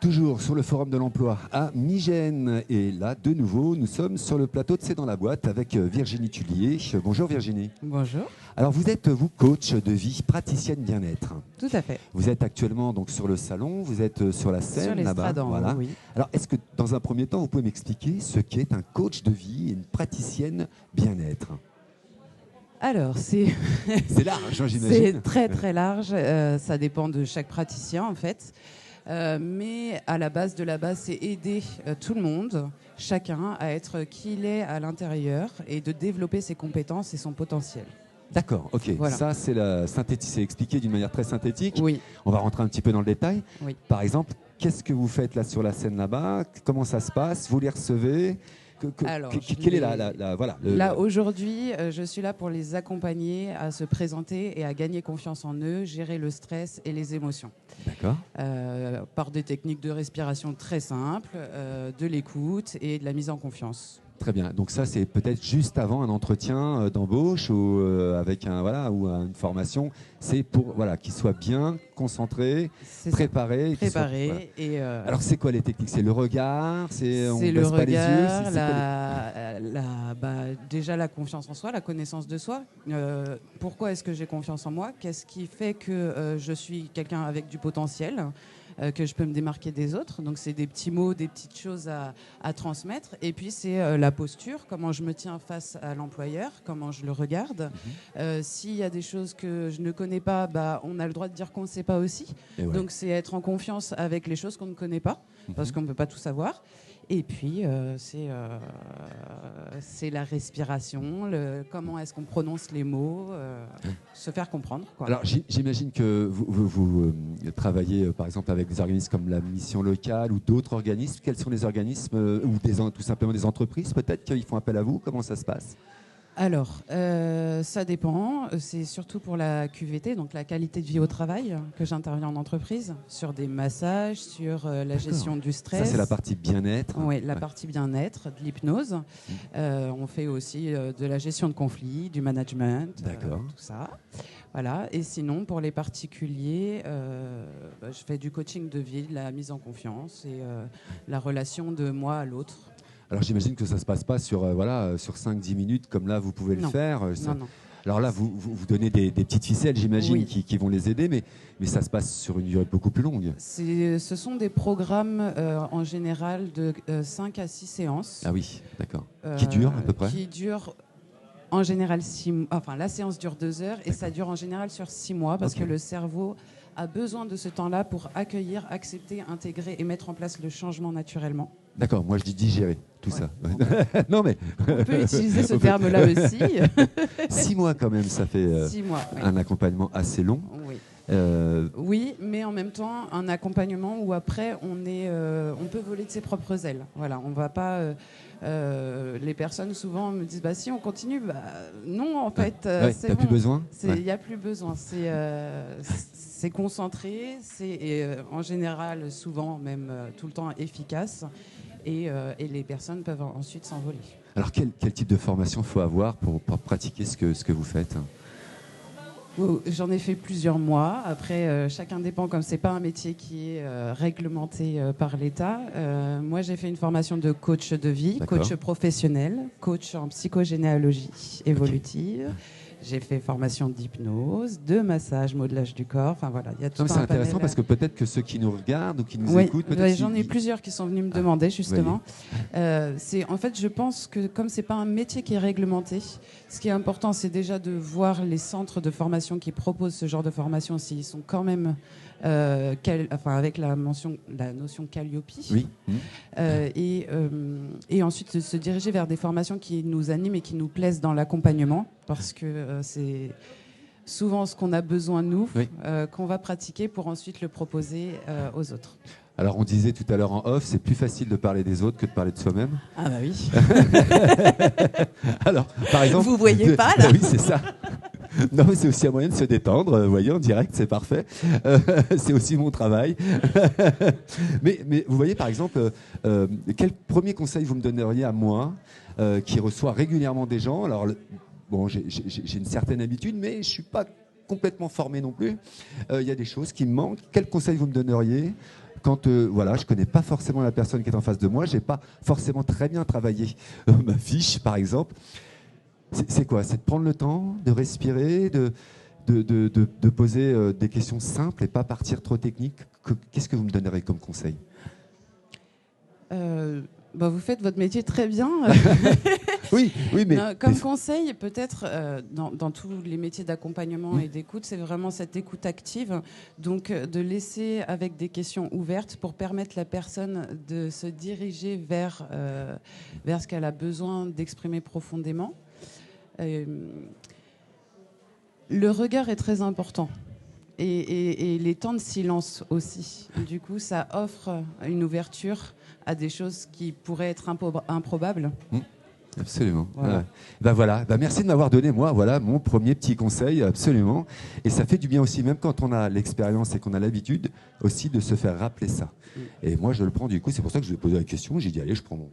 Toujours sur le Forum de l'Emploi à Migène. Et là, de nouveau, nous sommes sur le plateau de C'est dans la boîte avec Virginie Tullier. Bonjour Virginie. Bonjour. Alors vous êtes, vous, coach de vie, praticienne bien-être. Tout à fait. Vous êtes actuellement donc sur le salon, vous êtes sur la scène là-bas. Voilà. Oui. Alors est-ce que dans un premier temps, vous pouvez m'expliquer ce qu'est un coach de vie et une praticienne bien-être? Alors, c'est large, j'imagine. C'est très très large. Ça dépend de chaque praticien en fait. Mais à la base de la base, c'est aider tout le monde, chacun, à être qui il est à l'intérieur et de développer ses compétences et son potentiel. D'accord, ok. Voilà. Ça, c'est expliqué d'une manière très synthétique. Oui. On va rentrer un petit peu dans le détail. Oui. Par exemple, qu'est-ce que vous faites là sur la scène là-bas? Comment ça se passe? Vous les recevez? Alors, quelle est Là, aujourd'hui, je suis là pour les accompagner à se présenter et à gagner confiance en eux, gérer le stress et les émotions. D'accord. Par des techniques de respiration très simples, de l'écoute et de la mise en confiance. Très bien. Donc ça, c'est peut-être juste avant un entretien d'embauche ou avec une formation. C'est pour qu'ils soient bien contrés, préparés. Préparés. Alors c'est quoi les techniques? C'est le regard, c'est on le baisse pas regard, les yeux. déjà la confiance en soi, la connaissance de soi. Pourquoi est-ce que j'ai confiance en moi? Qu'est-ce qui fait que je suis quelqu'un avec du potentiel? Que je peux me démarquer des autres. Donc, c'est des petits mots, des petites choses à transmettre. Et puis, c'est la posture, comment je me tiens face à l'employeur, comment je le regarde. S'il y a des choses que je ne connais pas, on a le droit de dire qu'on ne sait pas aussi. Donc, c'est être en confiance avec les choses qu'on ne connaît pas, parce qu'on ne peut pas tout savoir. Et puis, c'est la respiration, comment est-ce qu'on prononce les mots, se faire comprendre. Quoi. Alors, j'imagine que vous travaillez, par exemple, avec des organismes comme la Mission Locale ou d'autres organismes. Quels sont les organismes ou tout simplement des entreprises, peut-être, qui font appel à vous? Comment ça se passe? Alors, ça dépend. C'est surtout pour la QVT, donc la qualité de vie au travail, que j'interviens en entreprise, sur des massages, sur la gestion du stress. Ça, c'est la partie bien-être. Oui, la partie bien-être, de l'hypnose. On fait aussi de la gestion de conflits, du management, tout ça. Voilà. Et sinon, pour les particuliers, je fais du coaching de vie, de la mise en confiance et la relation de moi à l'autre. Alors j'imagine que ça ne se passe pas sur 5-10 minutes comme là vous pouvez le faire. Non. Alors là vous donnez des petites ficelles, j'imagine, qui vont les aider, mais ça se passe sur une durée beaucoup plus longue. Ce sont des programmes en général de 5 à 6 séances. Ah oui, d'accord. Qui durent à peu près? Qui durent en général 6 mois. Enfin, la séance dure 2 heures et ça dure en général sur 6 mois parce que le cerveau a besoin de ce temps-là pour accueillir, accepter, intégrer et mettre en place le changement naturellement. D'accord, moi je dis digérer tout ça. Non mais on peut utiliser ce terme-là aussi. 6 mois quand même, ça fait 6 mois, un accompagnement assez long. Oui. Oui, mais en même temps, un accompagnement où après, on peut voler de ses propres ailes. Voilà, on va pas. Les personnes souvent me disent si on continue, non en fait. T'as plus besoin. Il n'y a plus besoin. C'est concentré, c'est en général souvent même tout le temps efficace. Et les personnes peuvent ensuite s'envoler. Alors quel type de formation faut avoir pour pratiquer ce que vous faites? J'en ai fait plusieurs mois. Après, chacun dépend, comme c'est pas un métier qui est réglementé par l'État. Moi, j'ai fait une formation de coach de vie, coach professionnel, coach en psychogénéalogie évolutive. J'ai fait formation d'hypnose, de massage, modelage du corps. Enfin voilà, il y a tout un C'est intéressant parce que peut-être que ceux qui nous regardent ou qui nous écoutent, j'en ai plusieurs qui sont venus me demander justement. En fait, je pense que comme c'est pas un métier qui est réglementé, ce qui est important, c'est déjà de voir les centres de formation qui proposent ce genre de formation s'ils sont quand même avec la notion Calliope. Oui. Et ensuite de se diriger vers des formations qui nous animent et qui nous plaisent dans l'accompagnement, parce que c'est souvent ce qu'on a besoin, nous, qu'on va pratiquer pour ensuite le proposer aux autres. Alors, on disait tout à l'heure en off, c'est plus facile de parler des autres que de parler de soi-même. Ah bah oui. Alors, par exemple... Vous voyez pas, là? Oui, c'est ça. Non, mais c'est aussi un moyen de se détendre. Vous voyez, en direct, c'est parfait. C'est aussi mon travail. mais vous voyez, par exemple, quel premier conseil vous me donneriez à moi, qui reçoit régulièrement des gens? Alors, j'ai une certaine habitude, mais je ne suis pas complètement formé non plus. Il y a des choses qui me manquent. Quel conseil vous me donneriez quand voilà, je connais pas forcément la personne qui est en face de moi, j'ai pas forcément très bien travaillé ma fiche, par exemple. C'est quoi? C'est de prendre le temps, de respirer, de poser des questions simples et pas partir trop technique. Qu'est-ce que vous me donnerez comme conseil? Vous faites votre métier très bien. Oui, mais... Non, comme conseil, peut-être, dans tous les métiers d'accompagnement et d'écoute, c'est vraiment cette écoute active. Donc, de laisser avec des questions ouvertes pour permettre la personne de se diriger vers ce qu'elle a besoin d'exprimer profondément. Le regard est très important. Et les temps de silence aussi. Du coup, ça offre une ouverture à des choses qui pourraient être improbables. Absolument. Voilà. Voilà. Merci de m'avoir donné, moi, voilà, mon premier petit conseil, absolument. Et ça fait du bien aussi, même quand on a l'expérience et qu'on a l'habitude, aussi de se faire rappeler ça. Et moi, je le prends du coup, c'est pour ça que je vais poser la question. J'ai dit, allez, je prends mon...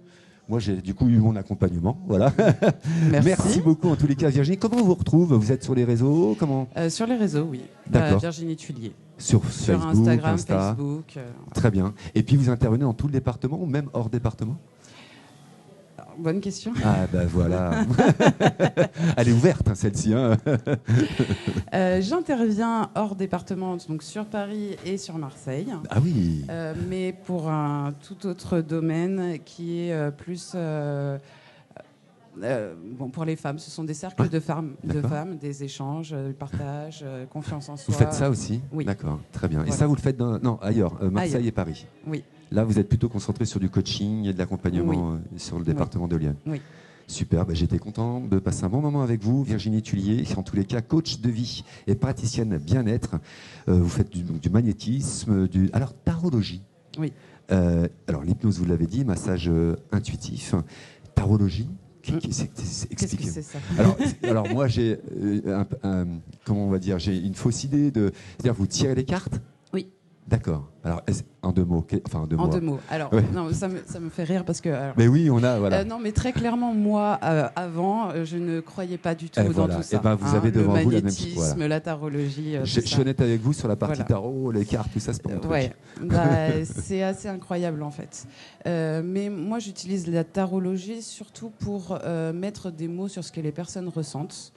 Moi, j'ai du coup eu mon accompagnement. Voilà. Merci beaucoup en tous les cas, Virginie. Comment on vous retrouve? Vous êtes sur les réseaux? Comment? Sur les réseaux, oui. D'accord. Virginie Tullier. Sur Facebook, Instagram, Insta. Facebook. Très bien. Et puis, vous intervenez dans tout le département ou même hors département? Bonne question. Ah voilà. Elle est ouverte, hein, celle-ci. Hein. J'interviens hors département, donc sur Paris et sur Marseille. Ah oui. Mais pour un tout autre domaine qui est plus... pour les femmes, ce sont des cercles de femmes, des échanges, du partage, confiance en soi. Vous faites ça aussi? Oui. D'accord, très bien. Voilà. Et ça, vous le faites ailleurs, Marseille Ailleurs. et Paris? Oui. Là, vous êtes plutôt concentré sur du coaching et de l'accompagnement sur le département de Lyon. Oui. Super, j'étais content de passer un bon moment avec vous, Virginie Tullier, en tous les cas coach de vie et praticienne bien-être. Vous faites du magnétisme, alors tarologie. Oui. Alors l'hypnose, vous l'avez dit, massage intuitif, tarologie. Qu'est-ce que c'est ça? alors moi j'ai comment on va dire, j'ai une fausse idée c'est-à-dire vous tirez les cartes. Oui. D'accord. Alors, en deux mots. En deux mots. Alors, non, ça me fait rire parce que... mais oui, on a... Voilà. non, mais très clairement, moi, avant, je ne croyais pas du tout dans tout ça. Vous avez devant vous la même chose. Le magnétisme, la tarologie... Je suis honnête avec vous sur la partie tarot, les cartes, tout ça, c'est pas mon truc. C'est assez incroyable, en fait. Mais moi, j'utilise la tarologie surtout pour mettre des mots sur ce que les personnes ressentent.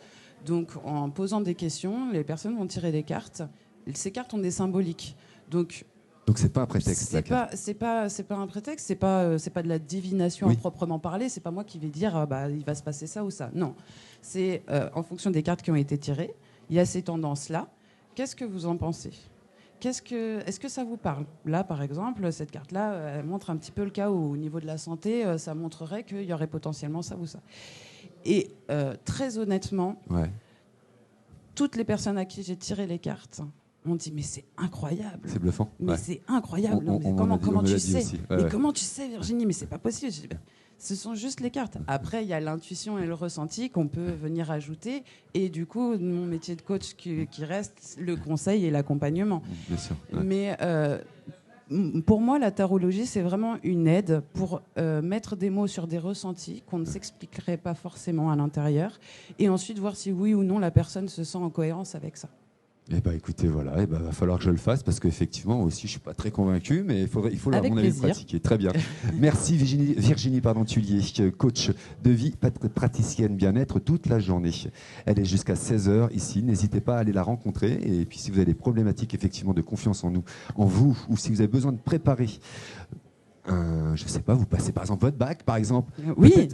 Donc, en posant des questions, les personnes vont tirer des cartes. Ces cartes ont des symboliques. Donc c'est pas un prétexte. C'est pas un prétexte. C'est pas de la divination à proprement parler. C'est pas moi qui vais dire il va se passer ça ou ça. Non, c'est en fonction des cartes qui ont été tirées. Il y a ces tendances là. Qu'est-ce que vous en pensez? Est-ce que ça vous parle? Là, par exemple, cette carte-là, elle montre un petit peu le cas où, au niveau de la santé, ça montrerait qu'il y aurait potentiellement ça ou ça. Et très honnêtement, toutes les personnes à qui j'ai tiré les cartes on dit mais c'est incroyable. C'est bluffant. Mais c'est incroyable. Comment tu sais? Mais comment tu sais, Virginie? Mais c'est pas possible. Ce sont juste les cartes. Après, il y a l'intuition et le ressenti qu'on peut venir ajouter. Et du coup, mon métier de coach qui reste le conseil et l'accompagnement. Bien sûr. Mais pour moi, la tarologie, c'est vraiment une aide pour mettre des mots sur des ressentis qu'on ne s'expliquerait pas forcément à l'intérieur. Et ensuite, voir si oui ou non la personne se sent en cohérence avec ça. Écoutez, voilà, va falloir que je le fasse parce qu'effectivement, moi aussi, je suis pas très convaincu, mais il faut à mon avis, le pratiquer. Très bien. Merci Virginie Tullier, coach de vie, praticienne bien-être toute la journée. Elle est jusqu'à 16h ici. N'hésitez pas à aller la rencontrer. Et puis, si vous avez des problématiques effectivement de confiance en vous, ou si vous avez besoin de préparer. Je ne sais pas, vous passez par exemple votre bac, par exemple. Oui,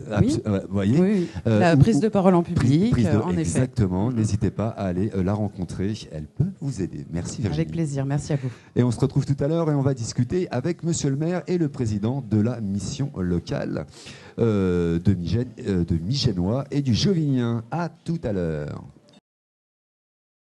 voyez, oui. La prise de parole en public, en effet. Exactement, n'hésitez pas à aller la rencontrer, elle peut vous aider. Merci Virginie. Avec plaisir, merci à vous. Et on se retrouve tout à l'heure et on va discuter avec monsieur le maire et le président de la mission locale de Migénois et du Jovinien. À tout à l'heure.